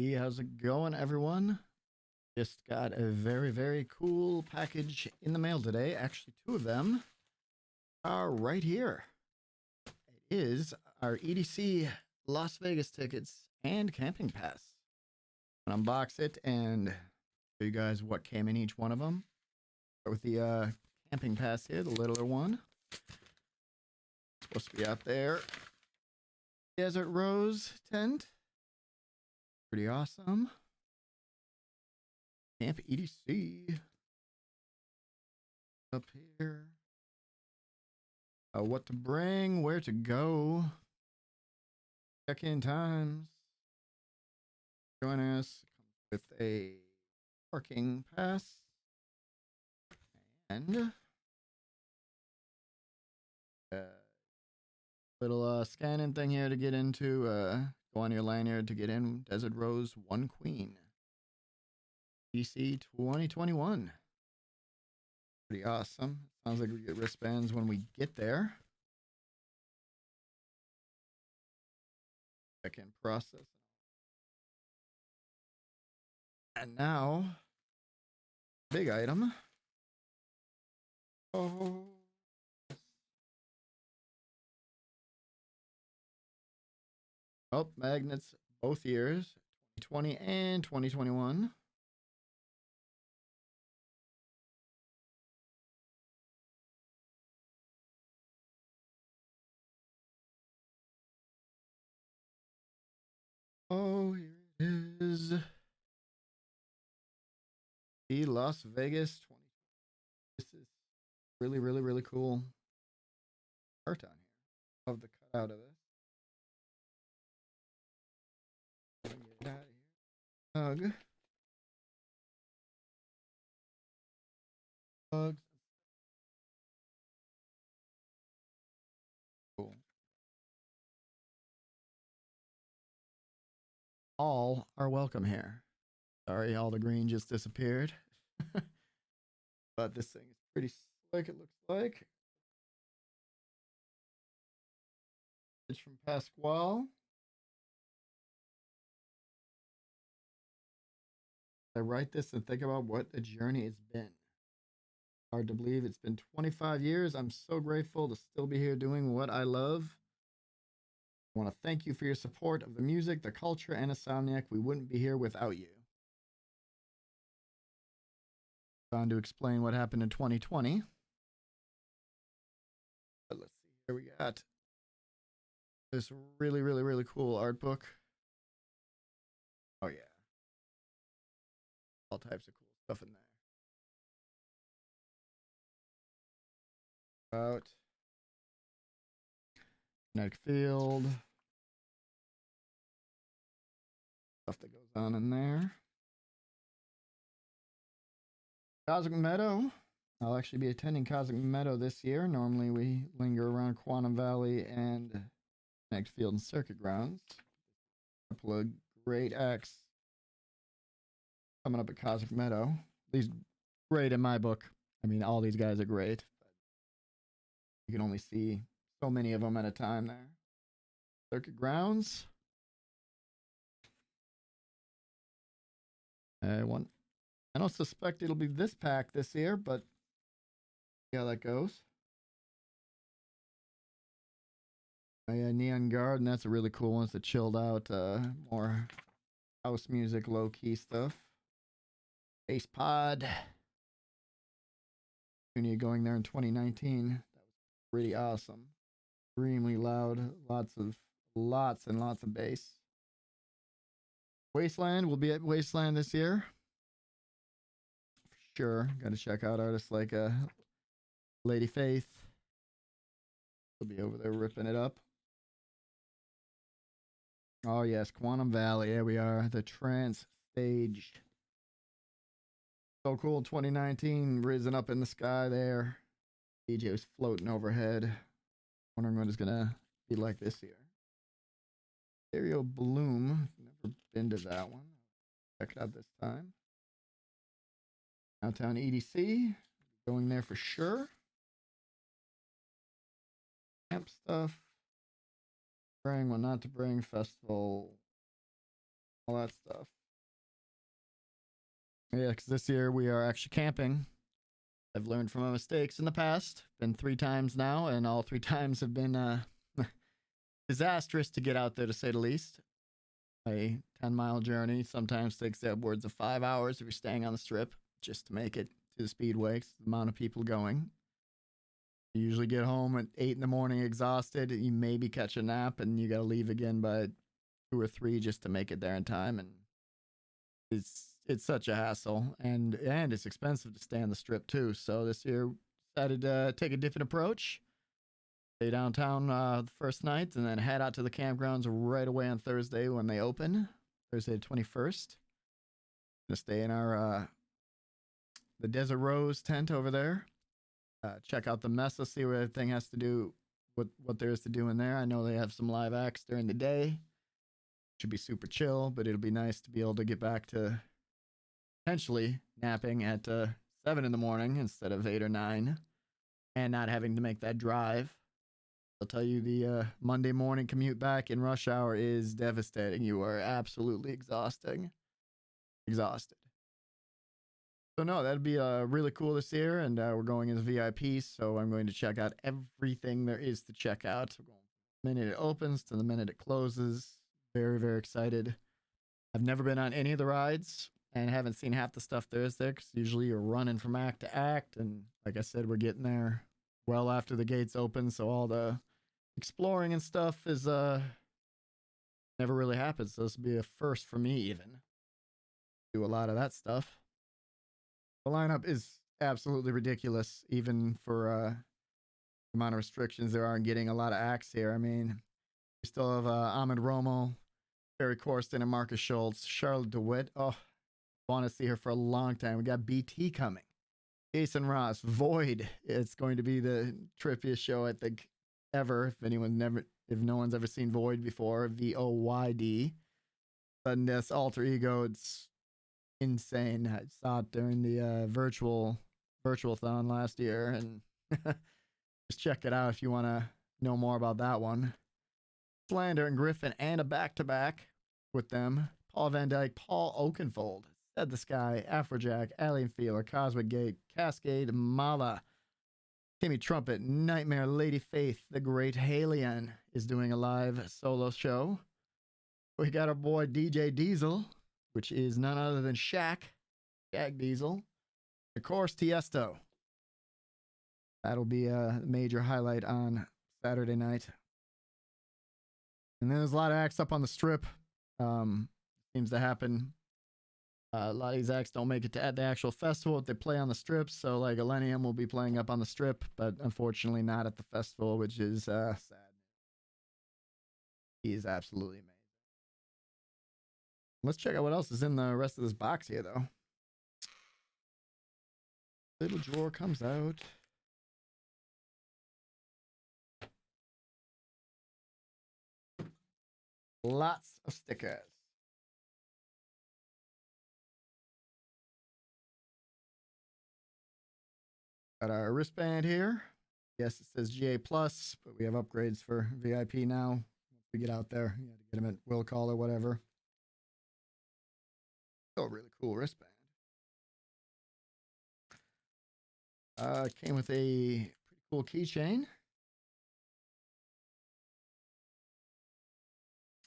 Hey, how's it going, everyone? Just got a very cool package in the mail today. Actually, two of them are right here. It is our EDC Las Vegas tickets and camping pass. I'm gonna unbox it and show you guys what came in each one of them. Start with the camping pass here, the littler one. Supposed to be out there. Desert Rose tent. Pretty awesome. Camp EDC. Up here. What to bring, where to go, check-in times. Join us with a parking pass and little scanning thing here to get into. Go on your lanyard to get in. Desert Rose, One Queen. EDC 2021. Pretty awesome. Sounds like we get wristbands when we get there. Check-in process. And now, big item. Oh. Oh, magnets both years, 2020 and 2021. Oh, here it is. The Las Vegas 20. This is really cool art on here. Love the cutout of this. Get it out of here. Hugs. Cool. All are welcome here. Sorry, all the green just disappeared. But this thing is pretty slick, it looks like. It's from Pasquale. I write this and think about what the journey has been. Hard to believe it's been 25 years. I'm so grateful to still be here doing what I love. I want to thank you for your support of the music, the culture, and Insomniac. We wouldn't be here without you. On to explain what happened in 2020. But let's see. Here we got this really cool art book. Oh yeah. All types of cool stuff in there. About magnetic field. Stuff that goes on in there. Cosmic Meadow. I'll actually be attending Cosmic Meadow this year. Normally we linger around Quantum Valley and Magnetic Field and Circuit Grounds. A couple of great acts coming up at Cosmic Meadow. These great in my book. I mean, all these guys are great. But you can only see so many of them at a time there. Circuit Grounds. I don't suspect it'll be this pack this year, but see how that goes. Yeah, Neon Garden, that's a really cool one. It's a chilled out, more house music, low key stuff. Ace Pod. Going there in 2019. That was pretty awesome. Extremely loud. Lots and lots of bass. Wasteland, we'll be at Wasteland this year. For sure. Gotta check out artists like Lady Faith. We'll be over there ripping it up. Oh yes, Quantum Valley. Here we are. The trance stage. So cool. 2019, risen up in the sky there. DJ was floating overhead. Wondering what it's gonna be like this year. Stereo Bloom. Never been to that one. Check it out this time. Downtown EDC. Going there for sure. Camp stuff. Bring what not to bring. Festival. all that stuff. Yeah, because this year we are actually camping. I've learned from my mistakes in the past. Been 3 times now, and all 3 times have been disastrous to get out there, to say the least. A 10-mile journey sometimes takes upwards of 5 hours if you're staying on the strip just to make it to the speedway. The amount of people going. You usually get home at 8 in the morning exhausted. You maybe catch a nap, and you got to leave again by 2 or 3 just to make it there in time. And it's such a hassle, and it's expensive to stay on the strip too. So this year decided to take a different approach. Stay downtown the first night, and then head out to the campgrounds right away on Thursday when they open. Thursday the 21st. Gonna stay in our the Desert Rose tent over there. Check out the Mesa, see what everything has to do, what there is to do in there. I know they have some live acts during the day. Should be super chill, but it'll be nice to be able to get back to potentially napping at 7 in the morning instead of 8 or 9, and not having to make that drive. I'll tell you, the Monday morning commute back in rush hour is devastating. You are absolutely exhausted. So no, that'd be really cool this year, and we're going as VIPs, so I'm going to check out everything there is to check out. We're going the minute it opens to the minute it closes. Very, very excited. I've never been on any of the rides and haven't seen half the stuff there is there, because usually you're running from act to act, and like I said, we're getting there well after the gates open, so all the exploring and stuff is never really happens. So this will be a first for me, even do a lot of that stuff. The lineup is absolutely ridiculous, even for the amount of restrictions there are in getting a lot of acts here. I mean, we still have Ahmed Romo, Barry Corsten, and Marcus Schultz. Charlotte DeWitt, oh, I want to see her for a long time. We got BT coming, Jason Ross, Void. It's going to be the trippiest show I think ever. If no one's ever seen Void before, VOYD. Sudden Death's alter ego. It's insane. I saw it during the virtual-thon last year, and just check it out if you want to know more about that one. Slander and Griffin, and a back-to-back with them. Paul Van Dyke, Paul Oakenfold, Said the Sky, Afrojack, Alien Feeler, Cosmic Gate, Cascade, Mala, Timmy Trumpet, Nightmare, Lady Faith, The Great Halion is doing a live solo show. We got our boy DJ Diesel, which is none other than Shaq Diesel. Of course, Tiesto. That'll be a major highlight on Saturday night. And then there's a lot of acts up on the strip. Seems to happen. A lot of these acts don't make it to the actual festival. They play on the strip. So, like, Elenium will be playing up on the strip, but unfortunately not at the festival, which is sad. He is absolutely amazing. Let's check out what else is in the rest of this box here, though. Little drawer comes out. Lots of stickers. Got our wristband here. Yes, it says GA+, but we have upgrades for VIP now. Once we get out there, you got to get them at will call or whatever. Oh, really cool wristband. Came with a pretty cool keychain.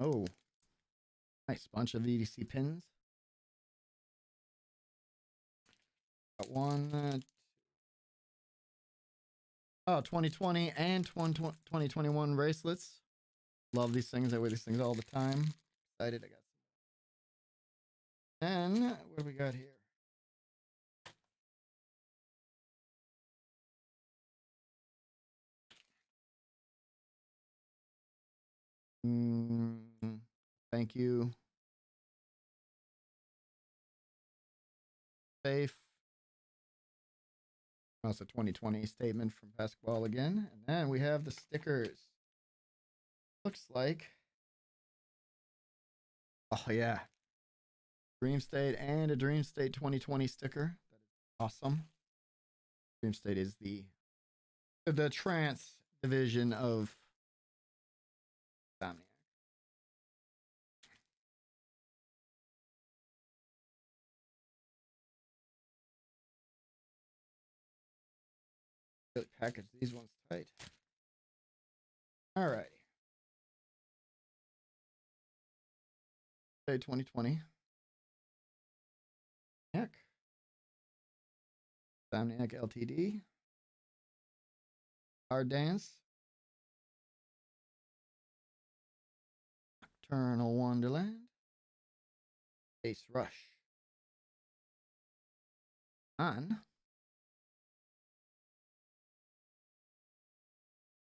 Oh, nice bunch of EDC pins. Got one. 2020 and 2021 bracelets. Love these things. I wear these things all the time. Excited. I got some. And what do we got here? Thank you. Safe. Also, 2020 statement from basketball again. And then we have the stickers. Looks like. Oh, yeah. Dream State and a Dream State 2020 sticker. That is awesome. Dream State is the trance division of Insomniac. Really package these ones tight. All righty. Day 2020. Insomniac LTD. Hard Dance. Nocturnal Wonderland. Ace Rush. On.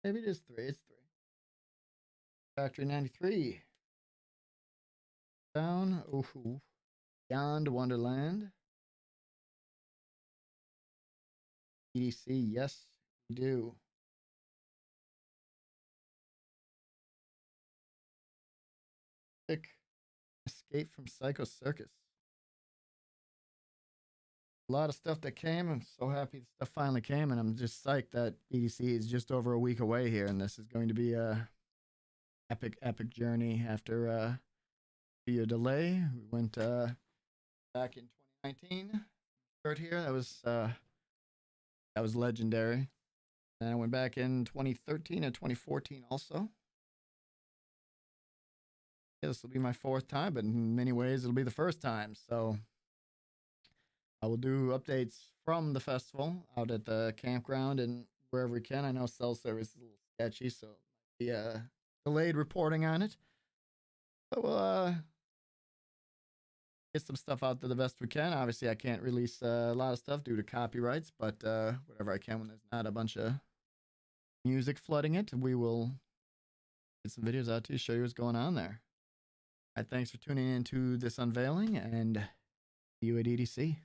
Maybe it is 3. It's 3. Factory 93. Down. Ooh. Beyond Wonderland. EDC. Yes, we do. Pick Escape from Psycho Circus. A lot of stuff that came. I'm so happy the stuff finally came, and I'm just psyched that EDC is just over a week away here, and this is going to be a epic journey after a delay. We went back in 2019. Right here, that was legendary. And I went back in 2013 and 2014 also. Yeah, this will be my 4th time, but in many ways it'll be the first time. So I will do updates from the festival out at the campground and wherever we can. I know cell service is a little sketchy, so it might be delayed reporting on it. But we'll get some stuff out there the best we can. Obviously, I can't release a lot of stuff due to copyrights, but whatever I can when there's not a bunch of music flooding it, we will get some videos out to you, show you what's going on there. All right, thanks for tuning in to this unveiling, and see you at EDC.